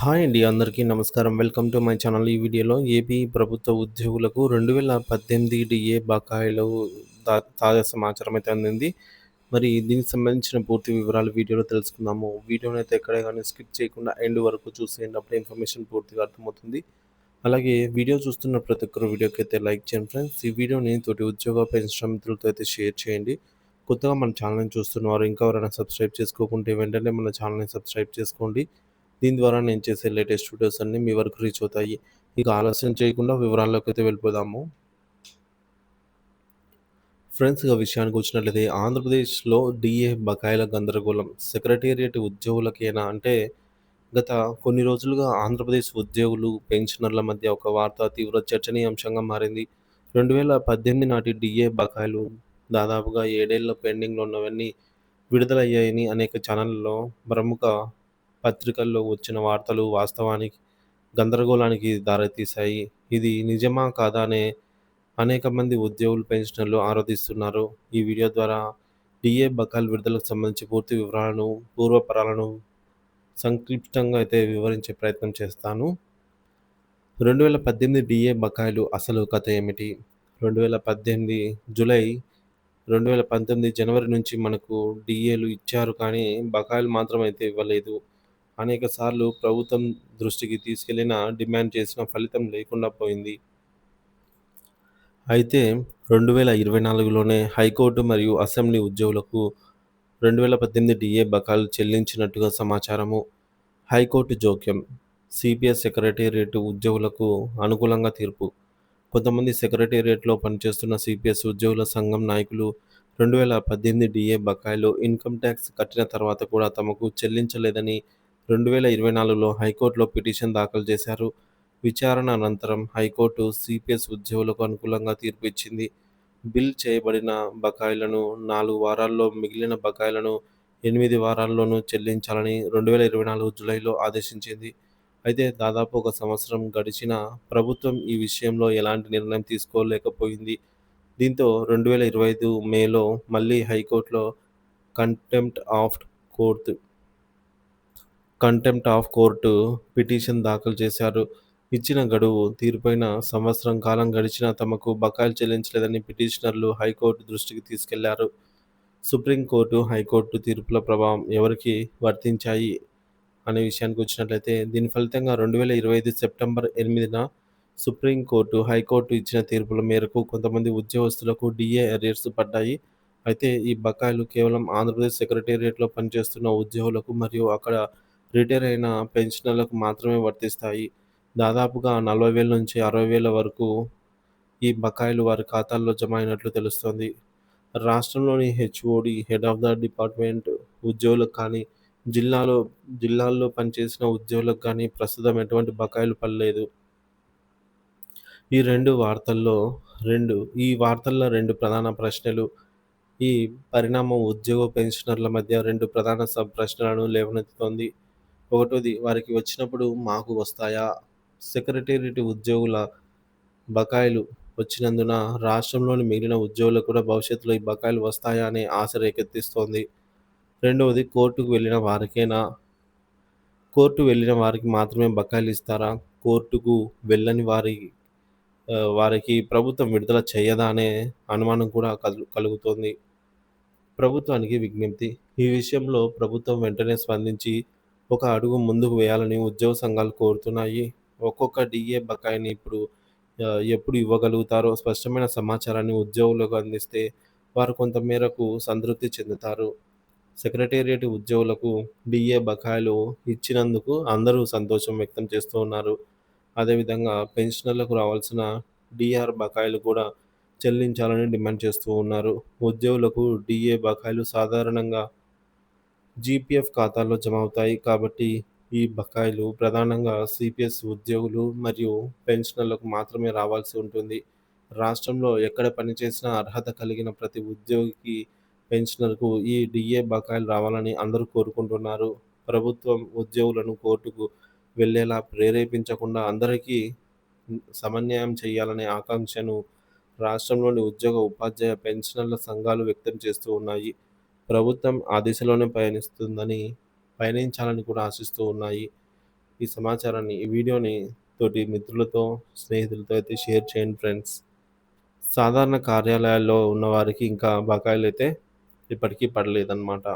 Hi అండి. అందరికీ నమస్కారం. Welcome to my channel. ఈ వీడియోలో ఏపీ ప్రభుత్వ ఉద్యోగులకు 2018 డీఏ బకాయిలు తాజా సమాచారం అయితే అందింది. మరి దీనికి సంబంధించిన పూర్తి వివరాలు వీడియోలో తెలుసుకుందాము. వీడియోనైతే ఎక్కడ గాని స్కిప్ చేయకుండా ఎండ్ వరకు చూసేయండి. అప్పుడే ఇన్ఫర్మేషన్ పూర్తిగా అర్థమవుతుంది. అలాగే వీడియో చూస్తున్న ప్రతి ఒక్కరు వీడియోకైతే లైక్ చేయండి ఫ్రెండ్స్. ఈ వీడియోని తోటి ఉద్యోగ పెన్షన్ మిత్రులతో అయితే షేర్ చేయండి. కొత్తగా మన ఛానల్‌ని చూస్తున్నవారు ఇంకా ఎవరైనా సబ్స్క్రైబ్ చేసుకోకుంటే వెంటనే మన ఛానల్‌ని సబ్స్క్రైబ్ చేసుకోండి. దీని ద్వారా నేను చేసే లేటెస్ట్ వీడియోస్ అన్నీ మీ వరకు రీచ్ అవుతాయి. ఇక ఆలస్యం చేయకుండా వివరాల్లోకైతే వెళ్ళిపోదాము. ఫ్రెండ్స్ ఇక విషయానికి వచ్చినట్లయితే ఆంధ్రప్రదేశ్‌లో డీఏ బకాయిల గందరగోళం. సెక్రటేరియట్ ఉద్యోగులకేనా అంటే గత కొన్ని రోజులుగా ఆంధ్రప్రదేశ్ ఉద్యోగులు, పెన్షనర్ల మధ్య ఒక వార్త తీవ్ర చర్చనీయాంశంగా మారింది. 2018 నాటి డీఏ బకాయిలు దాదాపుగా 7 ఏళ్ల పెండింగ్‌లో ఉన్నవన్నీ విడుదలయ్యాయని అనేక ఛానళ్లలో, ప్రముఖ పత్రికల్లో వచ్చిన వార్తలు వాస్తవానికి గందరగోళానికి దారితీశాయి. ఇది నిజమా? కాదా? అనే అనేక మంది ఉద్యోగులు, పెన్షనర్లు ఆరోధిస్తున్నారు. ఈ వీడియో ద్వారా డీఏ బకాయిల విడుదలకు సంబంధించి పూర్తి వివరాలను, పూర్వపరాలను సంక్షిప్తంగా అయితే వివరించే ప్రయత్నం చేస్తాను. 2018 డీఏ బకాయిలు అసలు కథ ఏమిటి? 2018 జూలై, 2019 జనవరి నుంచి మనకు డీఏలు ఇచ్చారు కానీ బకాయిలు మాత్రం అయితే ఇవ్వలేదు. అనేక సార్లు ప్రభుత్వం దృష్టికి తీసుకెళ్లినా, డిమాండ్ చేసినా ఫలితం లేకుండా పోయింది. అయితే 2024లోనే హైకోర్టు మరియు అసెంబ్లీ ఉద్యోగులకు 2018 డీఏ బకాయిలు చెల్లించినట్టుగా సమాచారము. హైకోర్టు జోక్యం. సిపిఎస్ సెక్రటేరియట్ ఉద్యోగులకు అనుకూలంగా తీర్పు. కొంతమంది సెక్రటేరియట్‌లో పనిచేస్తున్న సిపిఎస్ ఉద్యోగుల సంఘం నాయకులు 2018 డీఏ బకాయిలు ఇన్కమ్ టాక్స్ కట్టిన తర్వాత కూడా తమకు చెల్లించలేదని 2024లో హైకోర్టులో పిటిషన్ దాఖలు చేశారు. విచారణ అనంతరం హైకోర్టు సిపిఎస్ ఉద్యోగులకు అనుకూలంగా తీర్పు ఇచ్చింది. బిల్ చేయబడిన బకాయిలను 4 వారాల్లో, మిగిలిన బకాయిలను 8 వారాల్లోనూ చెల్లించాలని 2024 జూలైలో ఆదేశించింది. అయితే దాదాపు ఒక సంవత్సరం గడిచినా ప్రభుత్వం ఈ విషయంలో ఎలాంటి నిర్ణయం తీసుకోలేకపోయింది. దీంతో 2025 మేలో మళ్ళీ హైకోర్టులో contempt of court contempt of court petition దాఖలు చేశారు. ఇచ్చిన గడువు తీరిపోయిన సంవత్సరం కాలం గడిచినా తమకు బకాయిలు చెల్లించలేదని పిటిషనర్లు హైకోర్టు దృష్టికి తీసుకెళ్లారు. సుప్రీంకోర్టు, హైకోర్టు తీర్పుల ప్రభావం ఎవరికి వర్తించాయి అనే విషయానికి వచ్చినట్లయితే దీని ఫలితంగా 2025 సెప్టెంబర్ 8న సుప్రీంకోర్టు, హైకోర్టు ఇచ్చిన తీర్పుల మేరకు కొంతమంది ఉద్యోగస్తులకు డీఏ అరియర్స్ పడ్డాయి. అయితే ఈ బకాయిలు కేవలం ఆంధ్రప్రదేశ్ సెక్రటేరియట్‌లో పనిచేస్తున్న ఉద్యోగులకు మరియు అక్కడ రిటైర్ అయిన పెన్షనర్లకు మాత్రమే వర్తిస్తాయి. దాదాపుగా 40,000 నుంచి 60,000 వరకు ఈ బకాయిలు వారి ఖాతాల్లో జమ అయినట్లు తెలుస్తోంది. రాష్ట్రంలోని HOD, head of the department ఉద్యోగులకు కానీ, జిల్లాలో జిల్లాల్లో పనిచేసిన ఉద్యోగులకు కానీ ప్రస్తుతం ఎటువంటి బకాయిలు పడలేదు. ఈ 2 ప్రధాన ప్రశ్నలు. ఈ పరిణామం ఉద్యోగ పెన్షనర్ల మధ్య 2 ప్రధాన ప్రశ్నలను లేవనెత్తుతోంది. ఒకటోది వారికి వచ్చినప్పుడు మాకు వస్తాయా? సెక్రటేరియట్ ఉద్యోగుల బకాయిలు వచ్చినందున రాష్ట్రంలోని మిగిలిన ఉద్యోగులకు కూడా భవిష్యత్తులో ఈ బకాయిలు వస్తాయా అనే ఆశ రేకెత్తిస్తోంది. రెండవది కోర్టుకు వెళ్ళిన వారికేనా? కోర్టు వెళ్ళిన వారికి మాత్రమే బకాయిలు ఇస్తారా? కోర్టుకు వెళ్ళని వారికి ప్రభుత్వం విడుదల చేయదా అనే అనుమానం కూడా కలుగుతోంది. ప్రభుత్వానికి విజ్ఞప్తి. ఈ విషయంలో ప్రభుత్వం వెంటనే స్పందించి ఒక అడుగు ముందుకు వేయాలని ఉద్యోగ సంఘాలు కోరుతున్నాయి. ఒక్కొక్క డీఏ బకాయిని ఎప్పుడు ఇవ్వగలుగుతారో స్పష్టమైన సమాచారాన్ని ఉద్యోగులకు అందిస్తే వారు కొంత మేరకు సంతృప్తి చెందుతారు. సెక్రటేరియట్ ఉద్యోగులకు డీఏ బకాయిలు ఇచ్చినందుకు అందరూ సంతోషం వ్యక్తం చేస్తూ ఉన్నారు. అదేవిధంగా పెన్షనర్లకు రావాల్సిన డీఆర్ బకాయిలు కూడా చెల్లించాలని డిమాండ్ చేస్తూ ఉన్నారు. ఉద్యోగులకు డీఏ బకాయిలు సాధారణంగా జీపీఎఫ్ ఖాతాల్లో జమ అవుతాయి కాబట్టి ఈ బకాయిలు ప్రధానంగా సిపిఎస్ ఉద్యోగులు మరియు పెన్షనర్లకు మాత్రమే రావాల్సి ఉంటుంది. రాష్ట్రంలో ఎక్కడ పనిచేసినా అర్హత కలిగిన ప్రతి ఉద్యోగికి, పెన్షనర్‌కు ఈ డీఏ బకాయిలు రావాలని అందరూ కోరుకుంటున్నారు. ప్రభుత్వం ఉద్యోగులను కోర్టుకు వెళ్ళేలా ప్రేరేపించకుండా అందరికీ సమన్యాయం చేయాలనే ఆకాంక్షను రాష్ట్రంలోని ఉద్యోగ, ఉపాధ్యాయ, పెన్షనర్ల సంఘాలు వ్యక్తం చేస్తూ ఉన్నాయి. ప్రభుత్వం ఆ దిశలోనే పయనించాలని కూడా ఆశిస్తూ ఉన్నాయి. ఈ సమాచారాన్ని, ఈ వీడియోని తోటి మిత్రులతో, స్నేహితులతో అయితే షేర్ చేయండి ఫ్రెండ్స్. సాధారణ కార్యాలయాల్లో ఉన్నవారికి ఇంకా బకాయిలైతే ఇప్పటికీ పడలేదన్నమాట.